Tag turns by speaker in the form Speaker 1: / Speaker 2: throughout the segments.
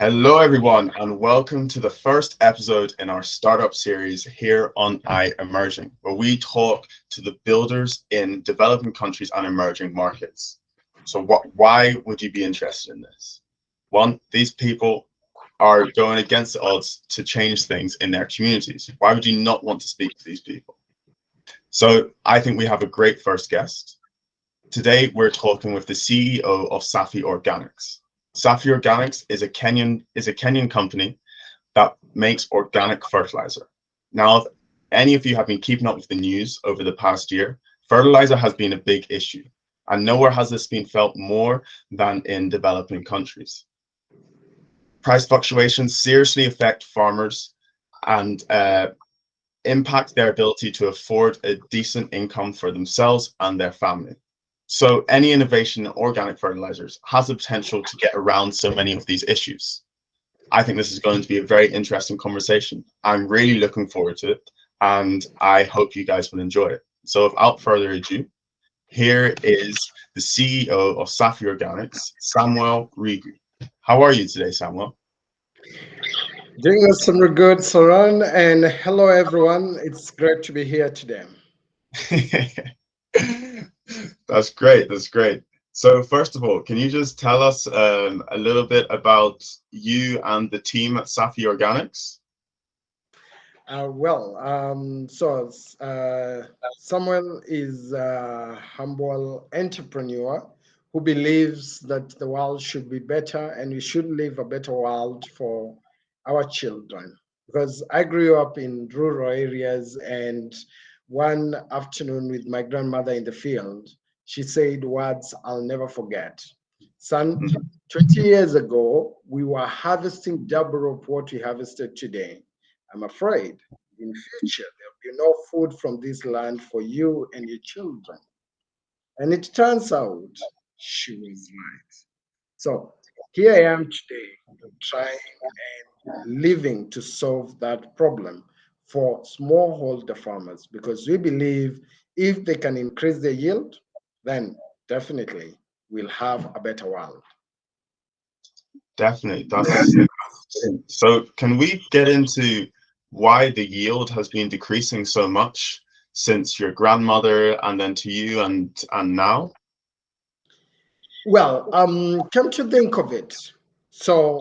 Speaker 1: Hello, everyone, and welcome to the first episode in our startup series here on Emerging, where we talk to the builders in developing countries and emerging markets. So why would you be interested in this? One, these people are going against the odds to change things in their communities. Why would you not want to speak to these people? So I think we have a great first guest. Today, we're talking with the CEO of Safi Organics. Safi Organics is a Kenyan company that makes organic fertilizer. Now, if any of you have been keeping up with the news over the past year, fertilizer has been a big issue, and nowhere has this been felt more than in developing countries. Price fluctuations seriously affect farmers and impact their ability to afford a decent income for themselves and their family. So any innovation in organic fertilizers has the potential to get around so many of these issues. I think this is going to be a very interesting conversation. I'm really looking forward to it, and I hope you guys will enjoy it. So without further ado, here is the CEO of Safi Organics, Samuel Rigi. How are you today, Samuel?
Speaker 2: Doing some good, Saran, and hello everyone. It's great to be here today.
Speaker 1: That's great. That's great. So first of all, can you just tell us a little bit about you and the team at Safi Organics?
Speaker 2: Samuel is a humble entrepreneur who believes that the world should be better and we should live a better world for our children. Because I grew up in rural areas, and one afternoon with my grandmother in the field, she said words I'll never forget. Son, 20 years ago, we were harvesting double of what we harvested today. I'm afraid in future there'll be no food from this land for you and your children. And it turns out she was right. So here I am today trying and living to solve that problem for smallholder farmers because we believe if they can increase their yield, then definitely we'll have a better world.
Speaker 1: Definitely. That's so. Can we get into why the yield has been decreasing so much since your grandmother and then to you and now?
Speaker 2: Well, come to think of it. So,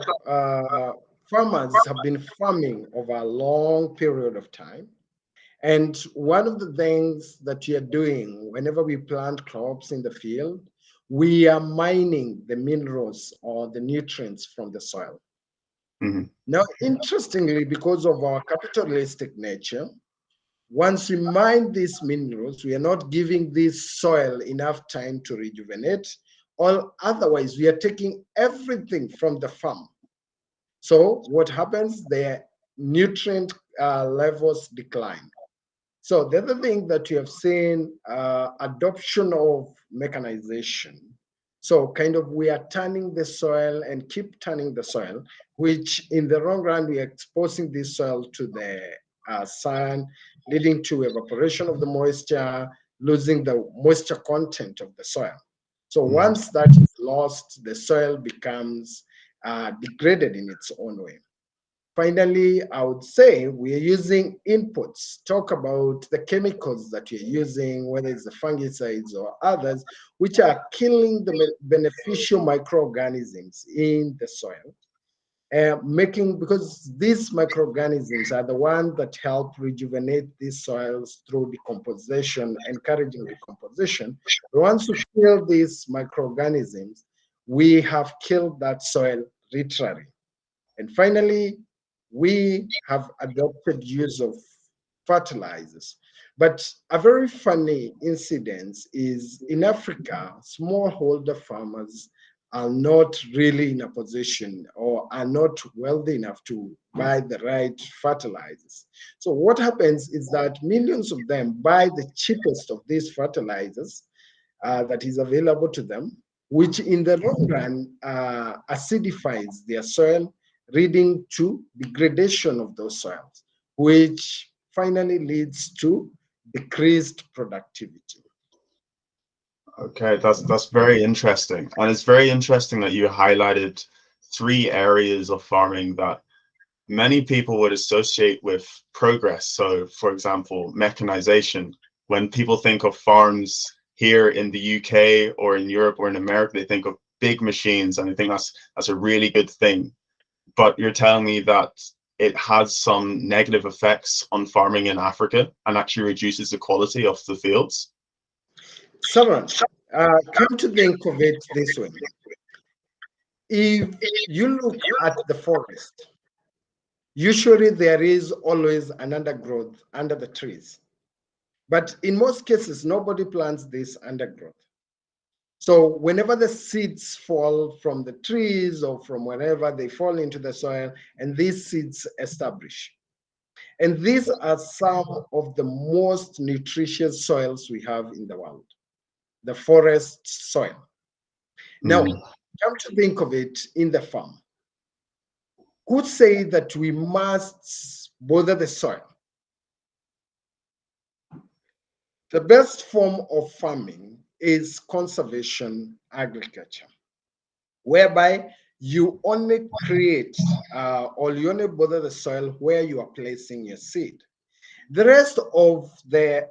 Speaker 2: farmers have been farming over a long period of time. And one of the things that we are doing whenever we plant crops in the field, we are mining the minerals or the nutrients from the soil.
Speaker 1: Mhm.
Speaker 2: Now, interestingly, because of our capitalistic nature, once we mine these minerals, we are not giving this soil enough time to rejuvenate, or otherwise, we are taking everything from the farm. So, what happens? Their nutrient levels decline. So, the other thing that you have seen adoption of mechanization. So, kind of, we are turning the soil and keep turning the soil, which in the long run, we are exposing this soil to the sun, leading to evaporation of the moisture, losing the moisture content of the soil. So
Speaker 1: Mhm.
Speaker 2: once that is lost, the soil becomes degraded in its own way. Finally, I would say we are using inputs. Talk about the chemicals that you're using, whether it's the fungicides or others, which are killing the beneficial microorganisms in the soil, making because these microorganisms are the ones that help rejuvenate these soils through decomposition, encouraging decomposition. Once we kill these microorganisms, we have killed that soil literally. And finally, we have adopted use of fertilizers. But a very funny incident is in Africa, smallholder farmers are not really in a position or are not wealthy enough to buy the right fertilizers. So what happens is that millions of them buy the cheapest of these fertilizers that is available to them, which in the long run acidifies their soil, leading to degradation of those soils, which finally leads to decreased productivity.
Speaker 1: Okay, that's very interesting, and it's very interesting that you highlighted three areas of farming that many people would associate with progress. So, for example, mechanization. When people think of farms here in the UK or in Europe or in America, they think of big machines, and I think that's a really good thing. But you're telling me that it has some negative effects on farming in Africa and actually reduces the quality of the fields.
Speaker 2: Saran, come to think of it this way. If you look at the forest, usually there is always an undergrowth under the trees. But in most cases, nobody plants this undergrowth. So whenever the seeds fall from the trees or from wherever, they fall into the soil, and these seeds establish. And these are some of the most nutritious soils we have in the world, the forest soil. Now, come to think of it in the farm. Could say that we must bother the soil. The best form of farming is conservation agriculture, whereby you only create or you only bother the soil where you are placing your seed. The rest of the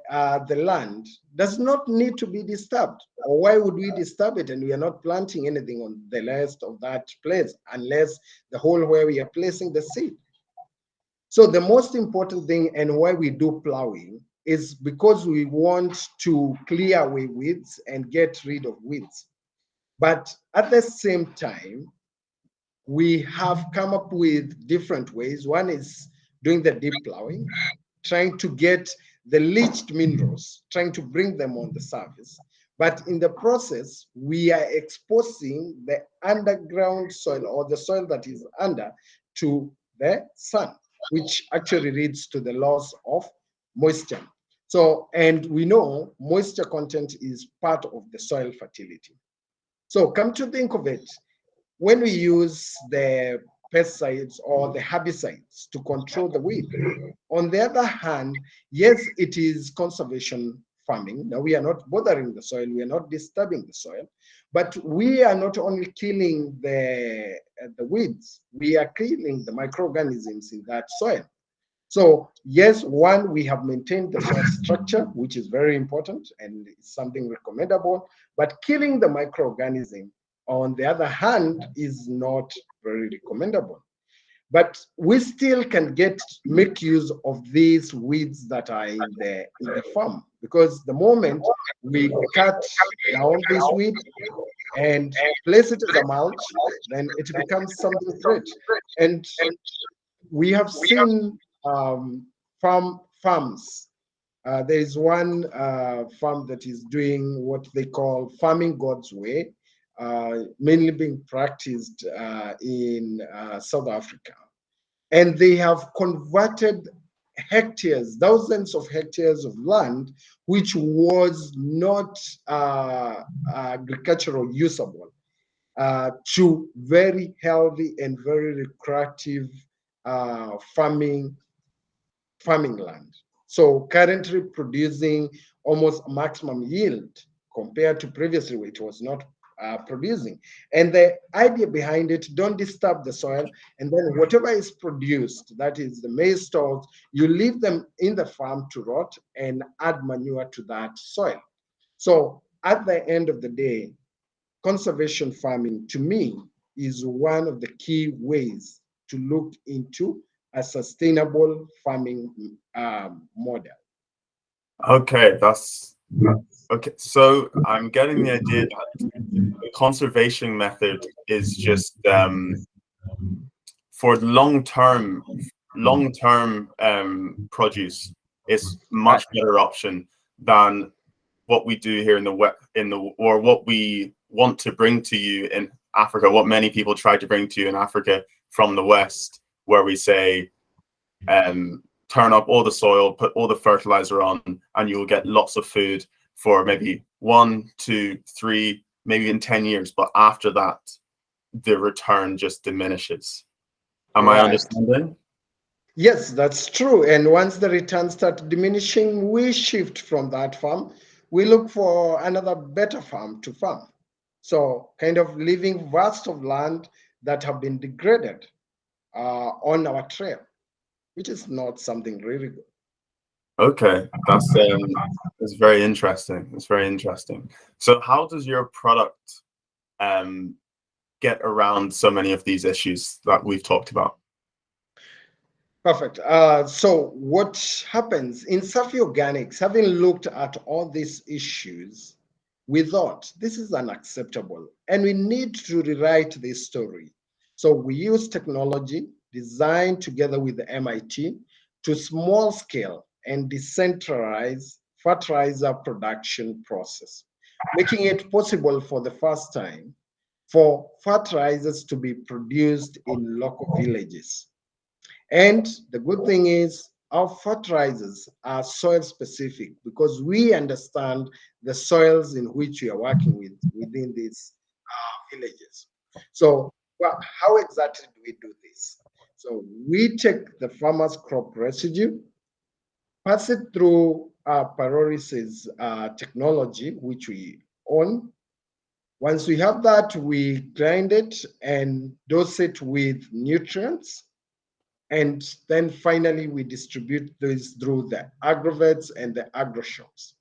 Speaker 2: land does not need to be disturbed. Or why would we disturb it? And we are not planting anything on the rest of that place unless the hole where we are placing the seed. So the most important thing and why we do plowing is because we want to clear away weeds and get rid of weeds. But at the same time, we have come up with different ways. One is doing the deep plowing, trying to get the leached minerals, trying to bring them on the surface. But in the process, we are exposing the underground soil or the soil that is under to the sun, which actually leads to the loss of moisture. So, and we know moisture content is part of the soil fertility. So come to think of it, when we use the pesticides or the herbicides to control the weed, on the other hand, yes, it is conservation farming. Now we are not bothering the soil, we are not disturbing the soil, but we are not only killing the weeds, we are killing the microorganisms in that soil. So yes, one, we have maintained the soil structure, which is very important and it's something recommendable, but killing the microorganism, on the other hand, is not very recommendable. But we still can make use of these weeds that are in the farm, because the moment we cut down this weed and place it as a mulch, then it becomes something threat. And we have seen farms. There is one farm that is doing what they call farming God's way, mainly being practiced in South Africa. And they have converted hectares, thousands of hectares of land, which was not agricultural usable, to very healthy and very recreative farming land. So currently producing almost maximum yield compared to previously, which was not producing. And the idea behind it, don't disturb the soil, and then whatever is produced, that is the maize stalks, you leave them in the farm to rot and add manure to that soil. So at the end of the day, conservation farming, to me, is one of the key ways to look into a sustainable farming model.
Speaker 1: Okay, that's okay. So I'm getting the idea that the conservation method is just for long-term produce is much better option than what we do here in or what we want to bring to you in Africa, what many people try to bring to you in Africa from the West, where we say turn up all the soil, put all the fertilizer on, and you will get lots of food for maybe 1, 2, 3, maybe in 10 years. But after that, the return just diminishes. Am I understanding?
Speaker 2: Yes, that's true. And once the returns start diminishing, we shift from that farm. We look for another better farm to farm. So kind of leaving vast of land that have been degraded on our trail, which is not something really good.
Speaker 1: Okay, that's very interesting. It's very interesting. So how does your product um get around so many of these issues that we've talked about?
Speaker 2: Perfect. So what happens in Safi Organics, having looked at all these issues, we thought this is unacceptable and we need to rewrite this story. So we use technology designed together with the MIT to small scale and decentralize fertilizer production process, making it possible for the first time for fertilizers to be produced in local villages. And the good thing is, our fertilizers are soil specific because we understand the soils in which we are working with within these villages. So, well, how exactly do we do this? So, we take the farmer's crop residue, pass it through our pyrolysis technology, which we own. Once we have that, we grind it and dose it with nutrients, and then finally, we distribute this through the agrovets and the agro shops.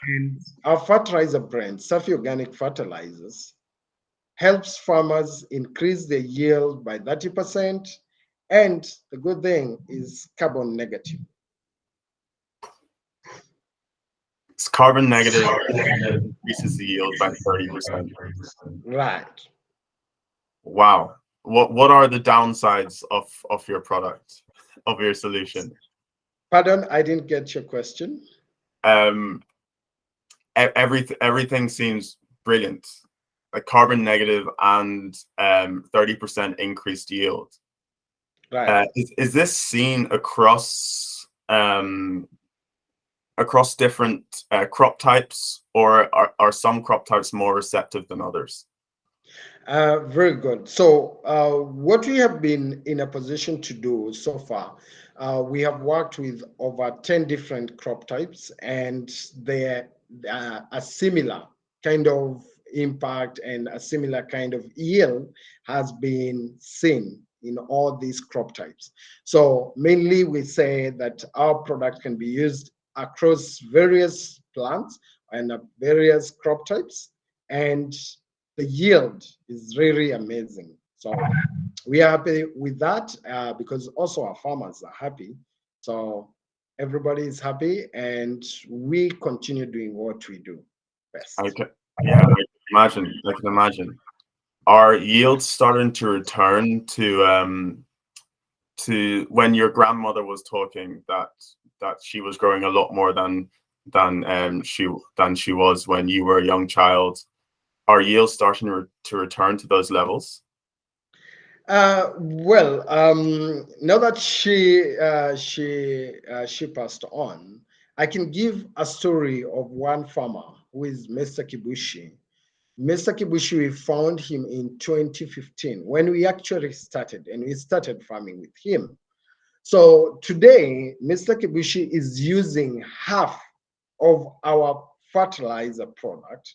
Speaker 2: And our fertilizer brand, Safi Organic Fertilizers, helps farmers increase their yield by 30%. And the good thing is carbon negative.
Speaker 1: It's carbon negative and it increases the yield by 30%.
Speaker 2: Right.
Speaker 1: Wow. What are the downsides of your product, of your solution?
Speaker 2: Pardon, I didn't get your question.
Speaker 1: Um, everything seems brilliant, like carbon negative and 30% increased yield.
Speaker 2: Right.
Speaker 1: Is this seen across different crop types, or are some crop types more receptive than others?
Speaker 2: Very good. So, what we have been in a position to do so far, we have worked with over 10 different crop types, and they're a similar kind of impact and a similar kind of yield has been seen in all these crop types. So, mainly we say that our product can be used across various plants and various crop types, and the yield is really amazing. So we are happy with that because also our farmers are happy. So everybody is happy, and we continue doing what we do best.
Speaker 1: Okay, yeah, I can imagine. Are yields starting to return to when your grandmother was talking that she was growing a lot more than she was when you were a young child? Are yields starting to return to those levels?
Speaker 2: Now that she passed on, I can give a story of one farmer who is Mr. Kibushi. Mr. Kibushi, we found him in 2015 when we actually started, and we started farming with him. So today, Mr. Kibushi is using half of our fertilizer product.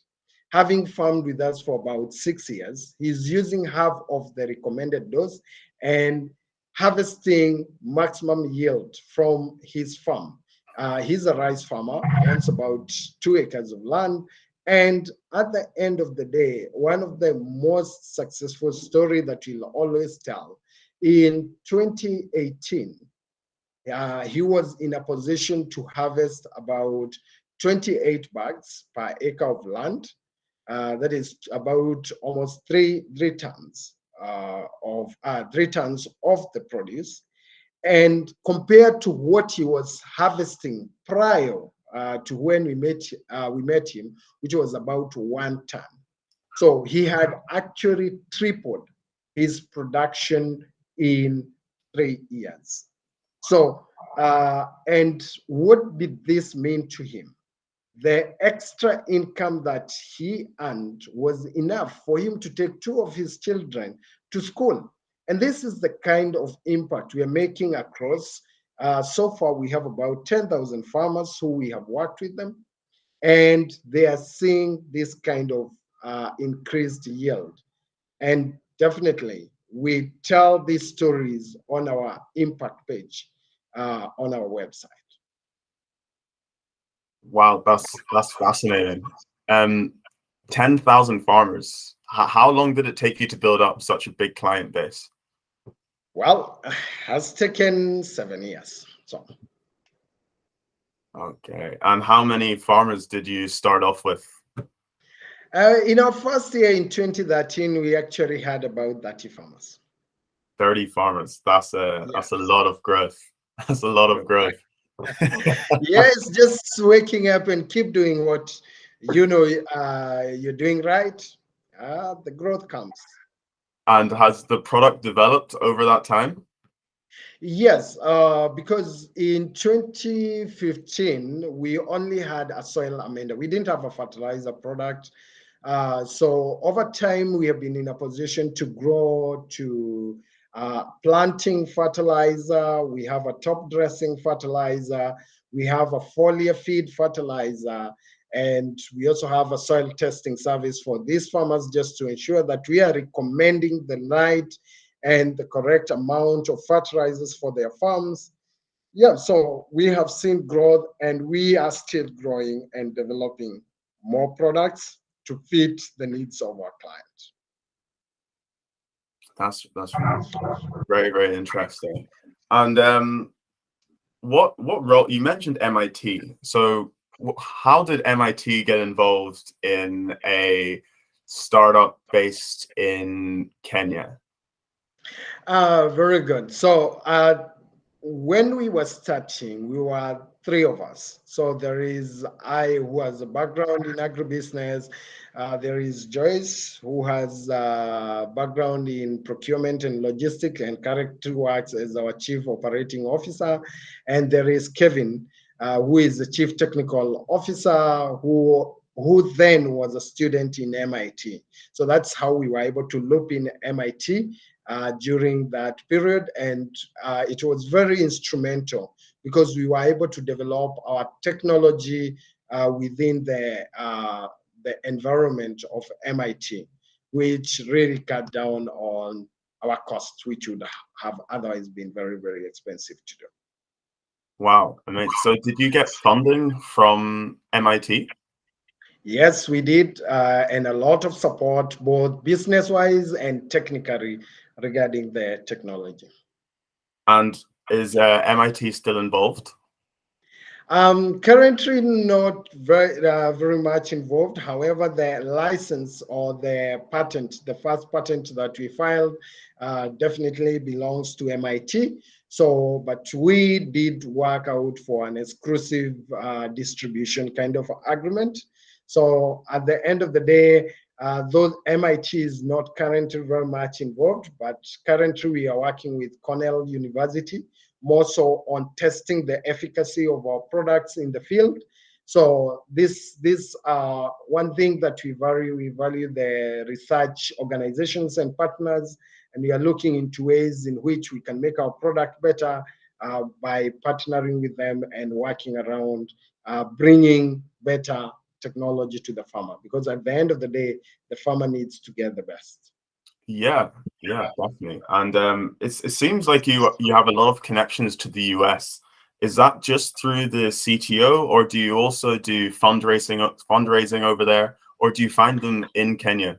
Speaker 2: Having farmed with us for about 6 years, he's using half of the recommended dose and harvesting maximum yield from his farm. He's a rice farmer, owns about 2 acres of land. And at the end of the day, one of the most successful story that he'll always tell, in 2018, he was in a position to harvest about 28 bags per acre of land. That is about almost three tons of 3 tons of the produce, and compared to what he was harvesting prior to when we met him, which was about 1 ton. So he had actually tripled his production in 3 years. So, and what did this mean to him? The extra income that he earned was enough for him to take 2 of his children to school. And this is the kind of impact we are making across. So far, we have about 10,000 farmers who we have worked with them, and they are seeing this kind of increased yield. And definitely. We tell these stories on our impact page on our website.
Speaker 1: Wow, that's fascinating. 10,000 farmers. How long did it take you to build up such a big client base?
Speaker 2: Well, has taken 7 years. So
Speaker 1: Okay. And how many farmers did you start off with?
Speaker 2: in our first year in 2013, we actually had about 30 farmers.
Speaker 1: 30 farmers. That's a
Speaker 2: Yes.
Speaker 1: lot of growth. That's a lot of growth.
Speaker 2: Yes, just waking up and keep doing what you know you're doing right. The growth comes.
Speaker 1: And has the product developed over that time?
Speaker 2: Yes, because in 2015 we only had a soil amender. We didn't have a fertilizer product. So over time we have been in a position to grow to planting fertilizer. We have a top dressing fertilizer. We have a foliar feed fertilizer. And we also have a soil testing service for these farmers just to ensure that we are recommending the right and the correct amount of fertilizers for their farms. Yeah, so we have seen growth and we are still growing and developing more products to fit the needs of our clients.
Speaker 1: That's very, very interesting. And what role you mentioned MIT. So how did MIT get involved in a startup based in Kenya?
Speaker 2: Very good. So when we were starting, we were three of us. So there is I, who has a background in agribusiness. There is Joyce, who has a background in procurement and logistics and currently works as our chief operating officer. And there is Kevin, who is the chief technical officer, who then was a student in MIT. So that's how we were able to loop in MIT during that period. And it was very instrumental because we were able to develop our technology within the environment of MIT, which really cut down on our costs, which would have otherwise been very, very expensive to do.
Speaker 1: Wow. I mean, so did you get funding from MIT?
Speaker 2: Yes, we did, and a lot of support, both business-wise and technically, regarding the technology.
Speaker 1: And is MIT still involved?
Speaker 2: Currently not very much involved. However, the license or the patent, the first patent that we filed, definitely belongs to MIT. So, but we did work out for an exclusive distribution kind of agreement. So at the end of the day, though MIT is not currently very much involved, but currently we are working with Cornell University more so on testing the efficacy of our products in the field. So this one thing that we value. We value the research organizations and partners, and we are looking into ways in which we can make our product better by partnering with them and working around bringing better technology to the farmer. Because at the end of the day, the farmer needs to get the best.
Speaker 1: Yeah, yeah, definitely. And it seems like you have a lot of connections to the US. Is that just through the CTO, or do you also do fundraising over there, or do you find them in Kenya?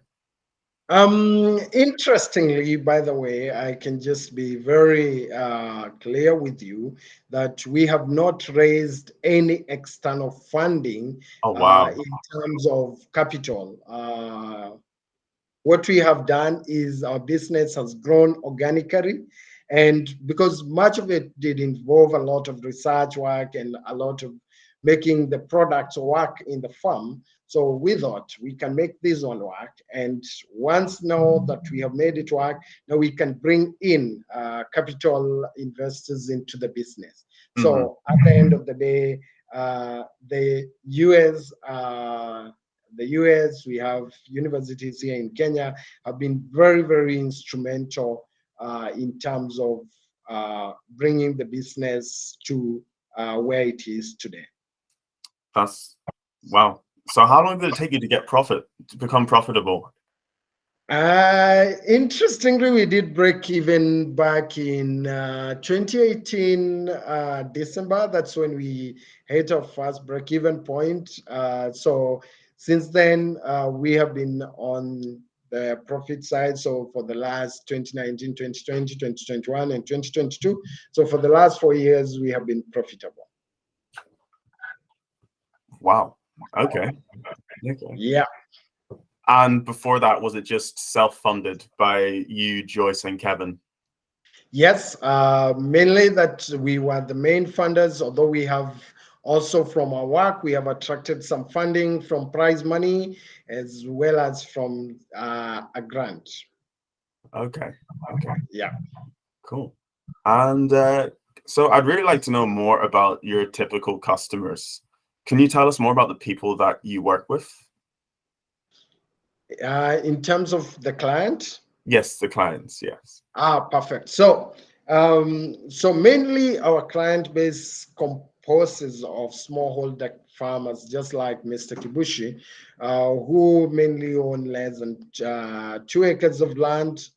Speaker 2: Interestingly, by the way, I can just be very clear with you that we have not raised any external funding
Speaker 1: Oh, wow.
Speaker 2: in terms of capital. What we have done is our business has grown organically. And because much of it did involve a lot of research work and a lot of making the products work in the farm, so we thought we can make this one work. And once now that we have made it work, now we can bring in capital investors into the business.
Speaker 1: Hmm.
Speaker 2: So at the end of the day, the US we have universities here in Kenya, have been very, very instrumental in terms of bringing the business to where it is today.
Speaker 1: That's wow. So how long did it take you to become profitable?
Speaker 2: Interestingly, we did break even back in 2018 December. That's when we hit our first break even point. So since then, we have been on the profit side. So for the last 2019, 2020, 2021, and 2022. So for the last 4 years, we have been profitable.
Speaker 1: Wow. Okay. Okay.
Speaker 2: Yeah.
Speaker 1: And before that, was it just self-funded by you, Joyce, and Kevin?
Speaker 2: Yes, mainly that we were the main funders, although we have also from our work, we have attracted some funding from prize money as well as from a grant.
Speaker 1: Okay. Okay.
Speaker 2: Yeah.
Speaker 1: Cool. And so I'd really like to know more about your typical customers. Can you tell us more about the people that you work with?
Speaker 2: In terms of the client,
Speaker 1: Yes, the clients, yes.
Speaker 2: perfect. So mainly our client base composes of smallholder farmers, just like Mr. Kibushi, who mainly own less than 2 acres of land.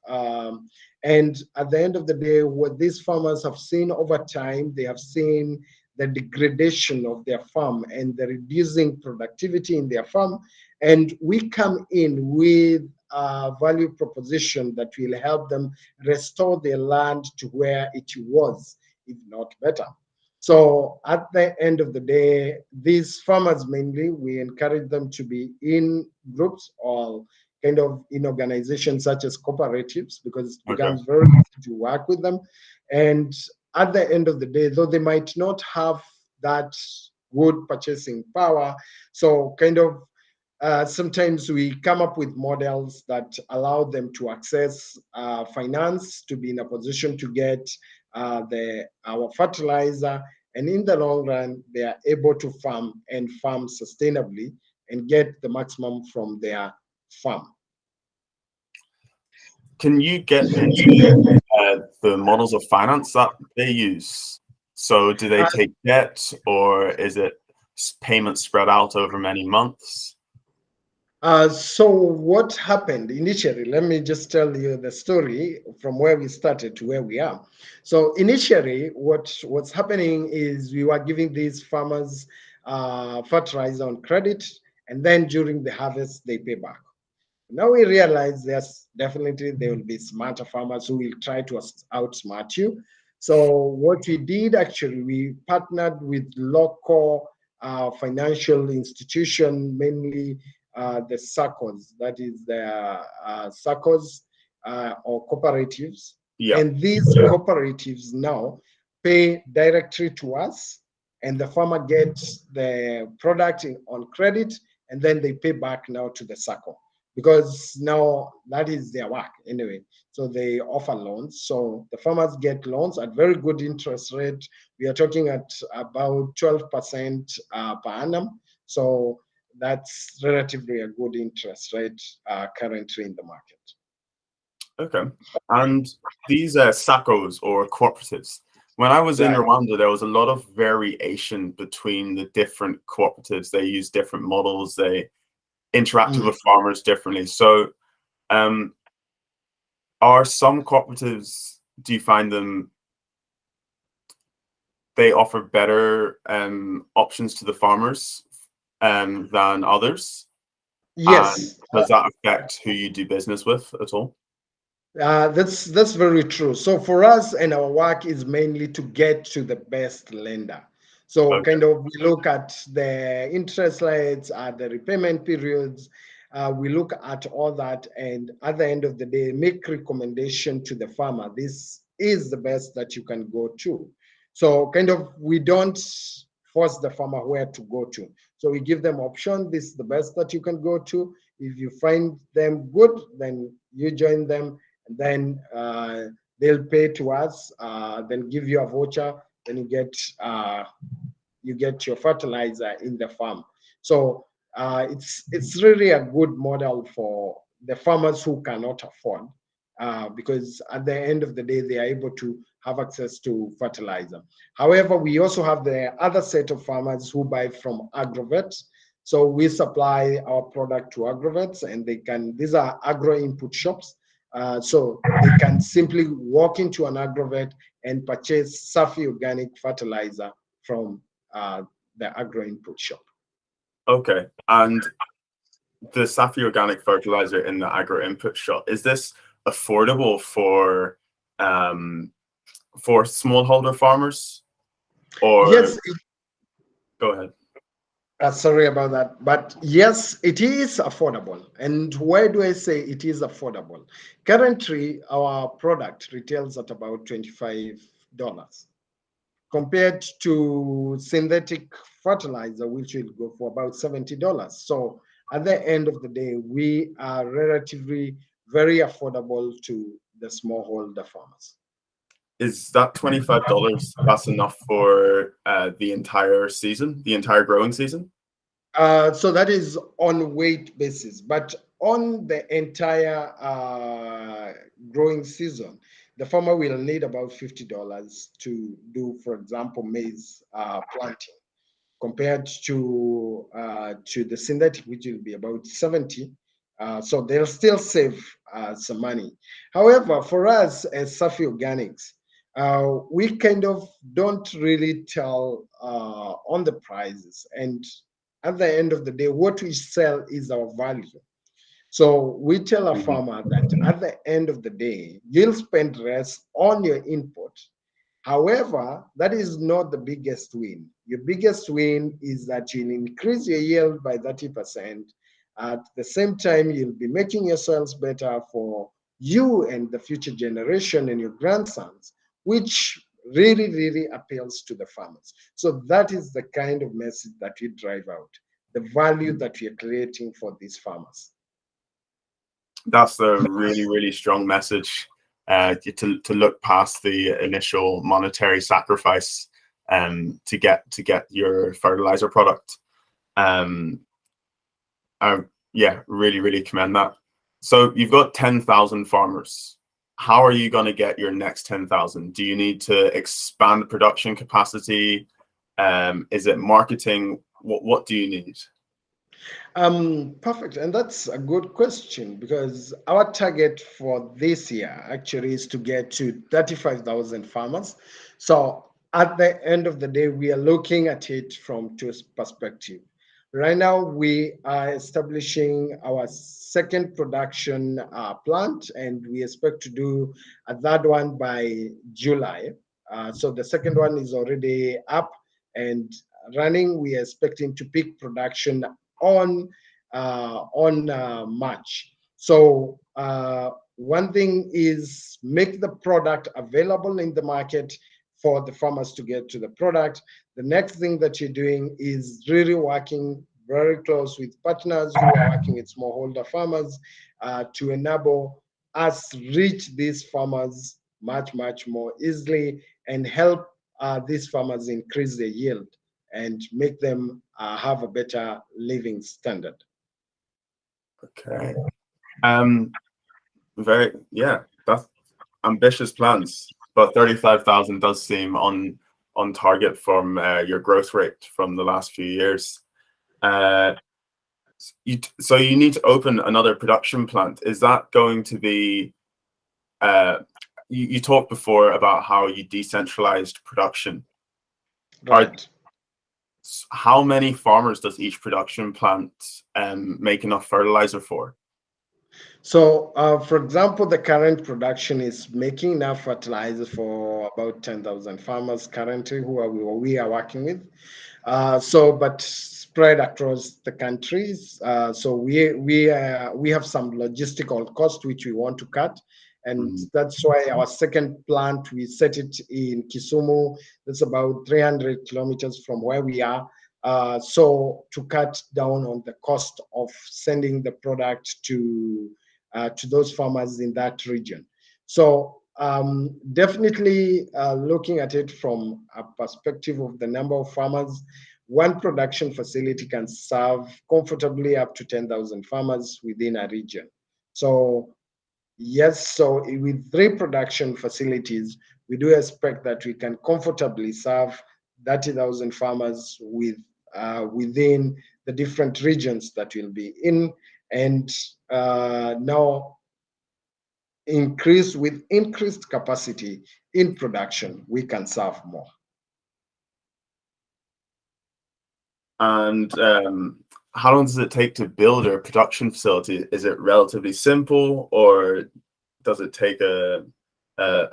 Speaker 2: And at the end of the day, what these farmers have seen over time, they have seen the degradation of their farm and the reducing productivity in their farm. And we come in with a value proposition that will help them restore their land to where it was, if not better. So at the end of the day, these farmers mainly, we encourage them to be in groups or kind of in organizations such as cooperatives because it
Speaker 1: Okay.
Speaker 2: becomes very easy to work with them. And at the end of the day, though they might not have that good purchasing power, so kind of sometimes we come up with models that allow them to access finance to be in a position to get our fertilizer, and in the long run, they are able to farm and farm sustainably and get the maximum from their farm.
Speaker 1: Can you get into the models of finance that they use? So do they
Speaker 2: Uh,
Speaker 1: take debt or is it payments spread out over many months?
Speaker 2: so what happened initially? Let me just tell you the story from where we started to where we are. So initially, what's happening is we were giving these farmers fertilizer on credit, and then during the harvest they pay back. Now we realize there's definitely there will be smarter farmers who will try to outsmart you. So what we did actually, we partnered with local financial institution, mainly the SACCOs, that is the SACCOs or cooperatives.
Speaker 1: Yeah.
Speaker 2: And these cooperatives now pay directly to us, and the farmer gets the product on credit, and then they pay back now to the SACCO because now that is their work anyway. So they offer loans. So the farmers get loans at very good interest rate. We are talking at about 12% per annum. So that's relatively a good interest rate currently in the market.
Speaker 1: Okay. And these SACCOs or cooperatives, when I was in
Speaker 2: Right.
Speaker 1: Rwanda, there was a lot of variation between the different cooperatives. They use different models. They interact
Speaker 2: Mhm.
Speaker 1: with farmers differently. So um, are some cooperatives, do you find them, they offer better options to the farmers than others? And
Speaker 2: Yes,
Speaker 1: does that affect who you do business with at all?
Speaker 2: that's very true. So for us, and our work is mainly to get to the best lender. So
Speaker 1: Okay.
Speaker 2: kind of we look at the interest rates, the repayment periods. We look at all that, and at the end of the day, make recommendation to the farmer. This is the best that you can go to. So kind of we don't force the farmer where to go to. So we give them option. This is the best that you can go to. If you find them good, then you join them, and then they'll pay to us, then give you a voucher, then you get your fertilizer in the farm. So it's really a good model for the farmers who cannot afford, because at the end of the day they are able to have access to fertilizer. However, we also have the other set of farmers who buy from agrovet. So we supply our product to agrovets, and these are agro input shops. So they can simply walk into an agrovet and purchase Safi organic fertilizer from the agro input shop.
Speaker 1: Okay. And the Safi organic fertilizer in the agro input shop, is this affordable for smallholder farmers? Or
Speaker 2: Yes,
Speaker 1: go ahead.
Speaker 2: sorry about that, but yes, it is affordable. And why do I say it is affordable? Currently, our product retails at about $25 compared to synthetic fertilizer, which will go for about $70. So at the end of the day, we are relatively very affordable to the smallholder farmers.
Speaker 1: Is that $25? That's enough for the entire season, the entire growing season?
Speaker 2: So that is on weight basis, but on the entire growing season, the farmer will need about $50 to do, for example, maize planting, compared to the synthetic, which will be about 70. So they'll still save some money. However, for us as Safi Organics, we kind of don't really tell on the prices. And at the end of the day, what we sell is our value. So we tell a
Speaker 1: Mhm.
Speaker 2: farmer that at the end of the day, you'll spend less on your input. However, that is not the biggest win. Your biggest win is that you'll increase your yield by 30%. At the same time, you'll be making your soils better for you and the future generation and your grandsons, which really, really appeals to the farmers. So that is the kind of message that we drive out, the value that we are creating for these farmers.
Speaker 1: That's a really, really strong message, to look past the initial monetary sacrifice to get your fertilizer product. Um, yeah, really, really commend that. So you've got 10,000 farmers. How are you going to get your next 10,000? Do you need to expand production capacity? Is it marketing? What do you need?
Speaker 2: Perfect. And that's a good question, because our target for this year actually is to get to 35,000 farmers. So at the end of the day, we are looking at it from two perspectives. Right now, we are establishing our second production plant, and we expect to do a third one by July. So the second one is already up and running. We are expecting to peak production on March. So one thing is make the product available in the market for the farmers to get to the product. The next thing that you're doing is really working very close with partners who are working with smallholder farmers to enable us reach these farmers much more easily and help these farmers increase their yield and make them have a better living standard.
Speaker 1: Okay. Yeah, that's ambitious plans, but 35,000 does seem on target from your growth rate from the last few years. So you need to open another production plant. Is that going to be? You talked before about how you decentralized production.
Speaker 2: Right.
Speaker 1: How many farmers does each production plant make enough fertilizer for?
Speaker 2: So, for example, the current production is making enough fertilizer for about 10,000 farmers currently we are working with. But spread across the countries. So we have some logistical cost which we want to cut, and
Speaker 1: Mhm.
Speaker 2: that's why our second plant we set it in Kisumu. That's about 300 kilometers from where we are. So to cut down on the cost of sending the product to those farmers in that region. So definitely looking at it from a perspective of the number of farmers, one production facility can serve comfortably up to 10,000 farmers within a region. So yes, so with 3 production facilities, we do expect that we can comfortably serve 30,000 farmers within the different regions that we'll be in, and now with increased capacity in production, we can serve more.
Speaker 1: And how long does it take to build a production facility? Is it relatively simple, or does it take a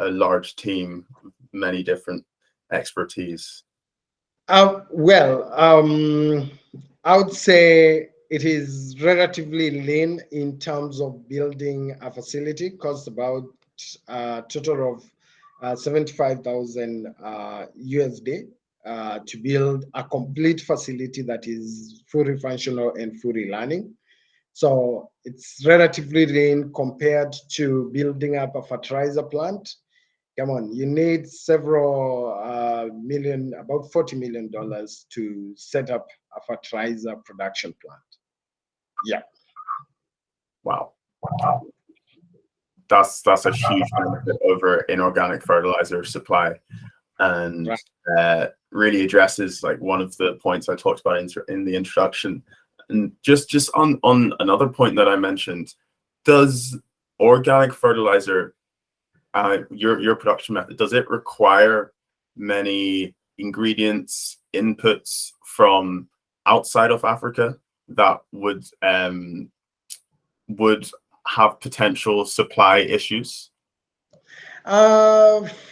Speaker 1: large team, many different expertise?
Speaker 2: Well, I would say it is relatively lean in terms of building a facility. Costs about a total of 75,000 USD to build a complete facility that is fully functional and fully running. So it's relatively lean compared to building up a fertilizer plant. Come on, you need several million, about $40 million to set up a fertilizer production plant. Yeah.
Speaker 1: Wow. That's a huge benefit over inorganic fertilizer supply, and really addresses like one of the points I talked about in the introduction. And just on another point that I mentioned, does organic fertilizer, your production method, does it require many ingredients, inputs from outside of Africa that would have potential supply issues?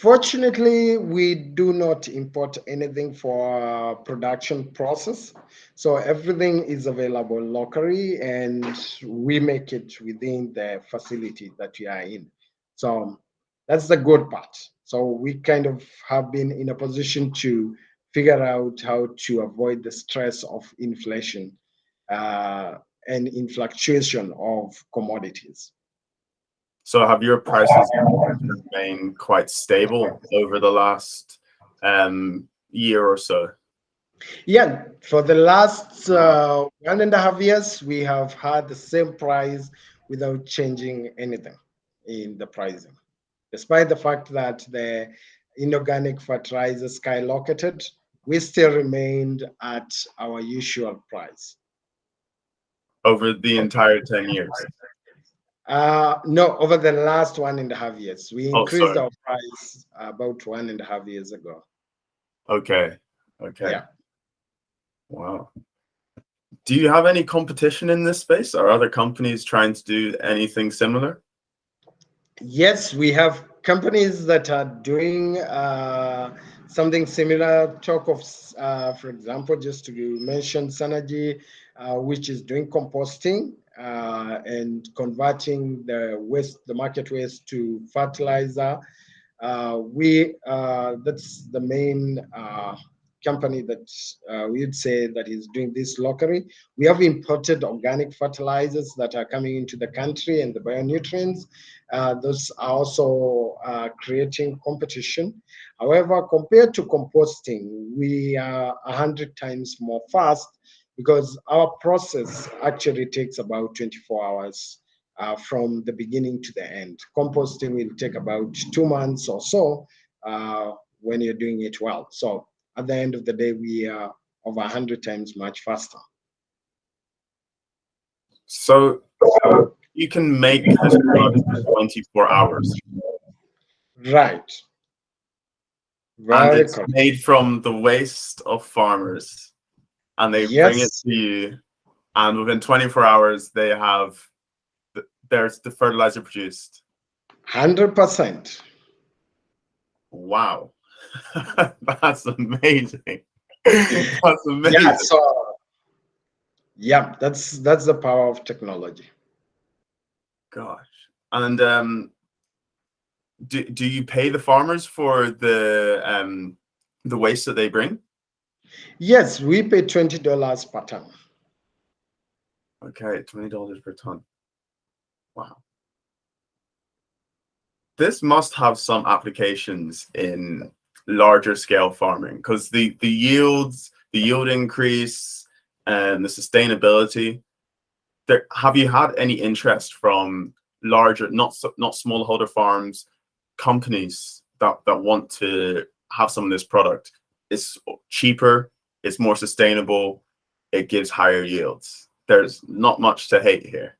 Speaker 2: Fortunately, we do not import anything for our production process. So everything is available locally, and we make it within the facility that we are in. So that's the good part. So we kind of have been in a position to figure out how to avoid the stress of inflation and in fluctuation of commodities.
Speaker 1: So have your prices remained quite stable over the last year or so?
Speaker 2: Yeah, for the last 1.5 years, we have had the same price without changing anything in the pricing. Despite the fact that the inorganic fertilizer skyrocketed, we still remained at our usual price.
Speaker 1: Over the entire 10 years?
Speaker 2: No, over the last 1.5 years. We increased
Speaker 1: sorry.
Speaker 2: our price about 1.5 years ago.
Speaker 1: Okay.
Speaker 2: Yeah.
Speaker 1: Wow. Do you have any competition in this space? Are other companies trying to do anything similar?
Speaker 2: Yes, we have companies that are doing something similar. Talk of, for example, just to mention Synergy, which is doing composting and converting the waste, the market waste, to fertilizer. That's the main company that we would say that is doing this locally. We have imported organic fertilizers that are coming into the country, and the bionutrients. Those are also creating competition. However, compared to composting, we are 100 times more fast because our process actually takes about 24 hours from the beginning to the end. Composting will take about 2 months or so when you're doing it well. So at the end of the day, we are over 100 times much faster.
Speaker 1: So you can make this product in 24 hours.
Speaker 2: Right.
Speaker 1: And it's made from the waste of farmers, and they bring it to you, and within 24 hours there's the fertilizer produced.
Speaker 2: 100%.
Speaker 1: Wow. That's amazing. That's amazing.
Speaker 2: Yeah, so yeah, that's the power of technology.
Speaker 1: Gosh. And do you pay the farmers for the waste that they bring?
Speaker 2: Yes, we pay $20 per ton.
Speaker 1: Okay, $20 per ton. Wow. This must have some applications in larger scale farming, because the yield increase and the sustainability. Have you had any interest from larger, not smallholder farms, companies that want to have some of this product? It's cheaper, it's more sustainable, it gives higher yields. There's not much to hate here.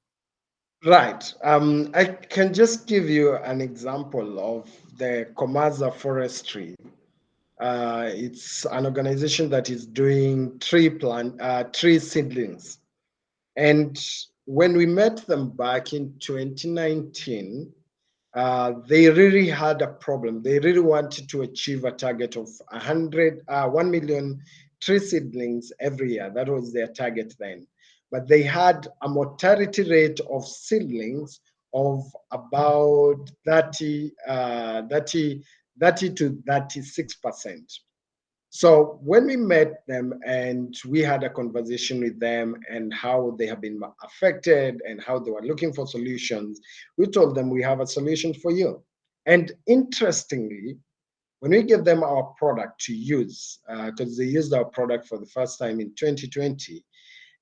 Speaker 2: Right. I can just give you an example of the Komaza Forestry. It's an organization that is doing tree seedlings. And when we met them back in 2019, they really had a problem. They really wanted to achieve a target of 1 million tree seedlings every year. That was their target then. But they had a mortality rate of seedlings of about 30 to 36%. So when we met them and we had a conversation with them and how they have been affected and how they were looking for solutions, we told them we have a solution for you. And interestingly, when we gave them our product to use, because they used our product for the first time in 2020,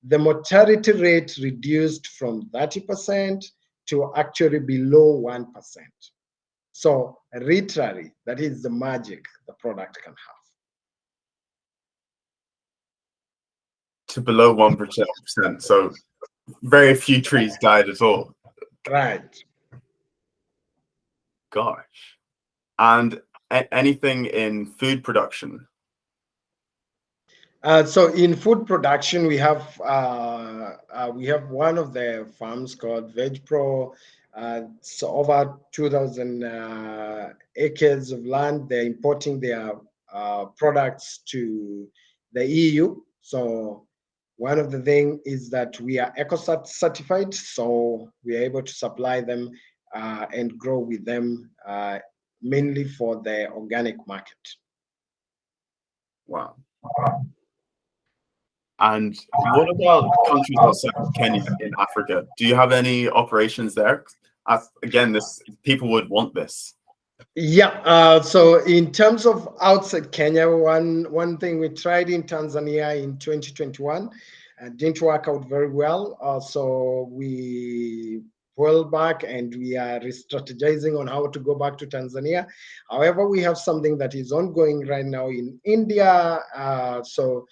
Speaker 2: the mortality rate reduced from 30% to actually below 1%. So literally, that is the magic the product can have.
Speaker 1: To below 1%. So very few trees died at all.
Speaker 2: Right.
Speaker 1: Gosh. And anything in food production?
Speaker 2: So in food production, we have one of the farms called VegPro. So over 2,000 acres of land. They're importing their products to the EU. So one of the things is that we are EcoCert certified, so we are able to supply them and grow with them mainly for the organic market.
Speaker 1: Wow. And what about countries outside of Kenya in Africa? Do you have any operations there? Again, people would want this.
Speaker 2: Yeah. So in terms of outside Kenya, one thing we tried in Tanzania in 2021 didn't work out very well. So we pulled back and we are re-strategizing on how to go back to Tanzania. However, we have something that is ongoing right now in India. So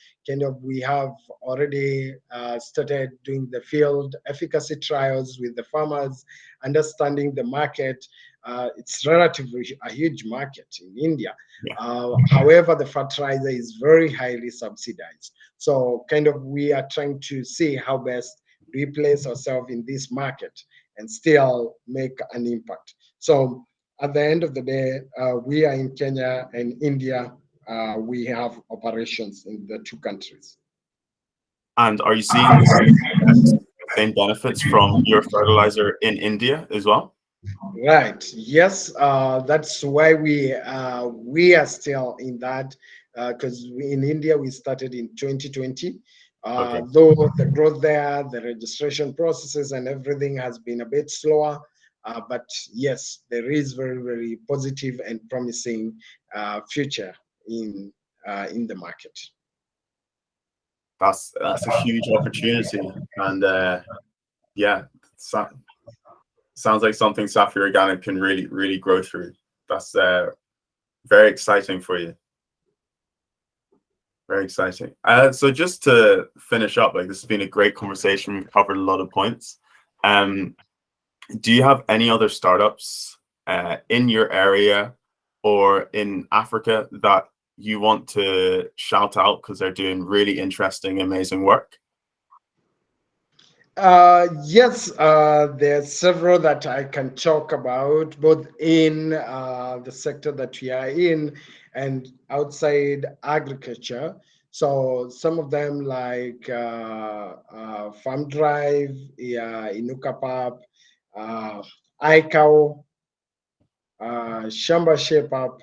Speaker 2: we have already started doing the field efficacy trials with the farmers, understanding the market. It's relatively a huge market in India. Yeah. However, the fertilizer is very highly subsidized. So we are trying to see how best we place ourselves in this market and still make an impact. So at the end of the day, we are in Kenya and India. We have operations in the two countries.
Speaker 1: And are you seeing the same benefits from your fertilizer in India as well?
Speaker 2: Right. Yes. That's why we are still in that, because in India we started in 2020. Okay. Though the growth there, the registration processes and everything has been a bit slower, but yes, there is very, very positive and promising future in the market.
Speaker 1: That's a huge opportunity, and yeah, sounds like something Safi Organic can really grow through. That's very exciting for you. Very exciting. So just to finish up, this has been a great conversation. We've covered a lot of points. Do you have any other startups in your area or in Africa that you want to shout out because they're doing really interesting, amazing work?
Speaker 2: Yes, there are several that I can talk about, both in the sector that we are in and outside agriculture. So some of them like Farm Drive, Inukapap, ICAO, Shamba Shape Up.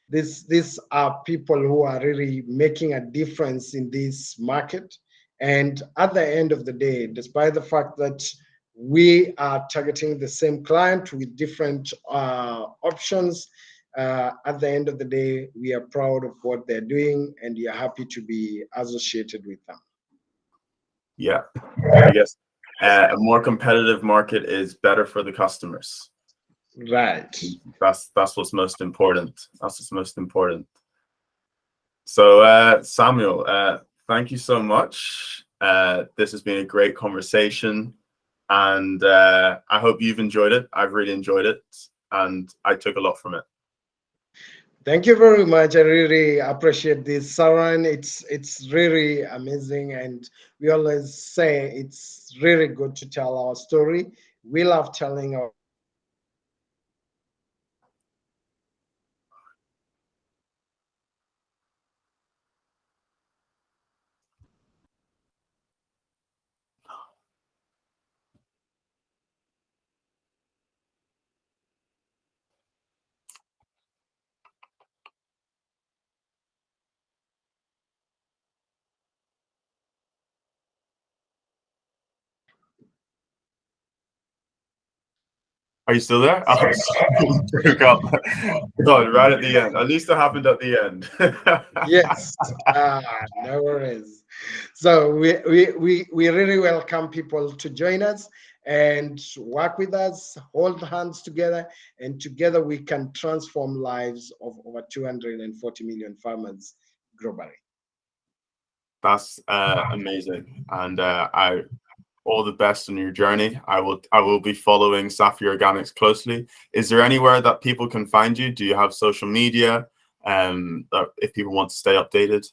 Speaker 2: These are people who are really making a difference in this market. And at the end of the day, despite the fact that we are targeting the same client with different options, at the end of the day, we are proud of what they're doing and we are happy to be associated with them.
Speaker 1: Yeah, I guess a more competitive market is better for the customers.
Speaker 2: Right.
Speaker 1: That's what's most important. That's what's most important. So Samuel, thank you so much. This has been a great conversation, and I hope you've enjoyed it. I've really enjoyed it, and I took a lot from it.
Speaker 2: Thank you very much. I really appreciate this, Saran. It's really amazing, and we always say it's really good to tell our story. We love telling our story, and
Speaker 1: Are you still there? Oh, sorry. Broke up. God, right at the end. At least it happened at the end.
Speaker 2: yes, no worries. So we really welcome people to join us and work with us, hold hands together, and together we can transform lives of over 240 million farmers globally.
Speaker 1: That's amazing, and I all the best on your journey. I will be following Safi Organics closely. Is there anywhere that people can find you? Do you have social media? That if people want to stay updated.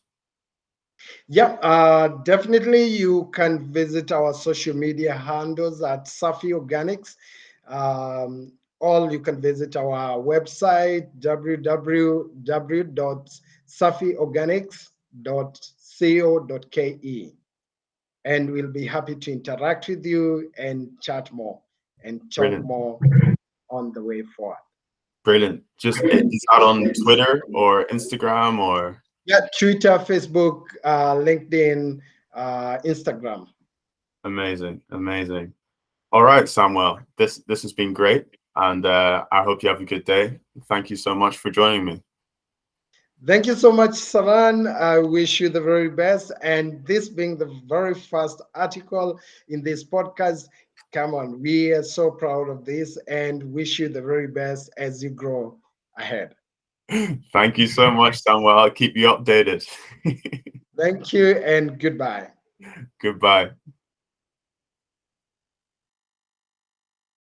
Speaker 2: Yeah, definitely you can visit our social media handles at Safi Organics. Or you can visit our website www.safiorganics.co.ke, and we'll be happy to interact with you and chat more and talk
Speaker 1: Brilliant,
Speaker 2: more on the way forward.
Speaker 1: brilliant. Just is that on Twitter or Instagram or?
Speaker 2: Yeah, Twitter, Facebook, LinkedIn, Instagram.
Speaker 1: Amazing, amazing. All right, Samuel. This has been great, and I hope you have a good day. Thank you so much for joining me.
Speaker 2: Thank you so much, Saran. I wish you the very best. And this being the very first article in this podcast, come on, we are so proud of this and wish you the very best as you grow ahead.
Speaker 1: Thank you so much, Samuel. I'll keep you updated.
Speaker 2: Thank you and goodbye.
Speaker 1: Goodbye.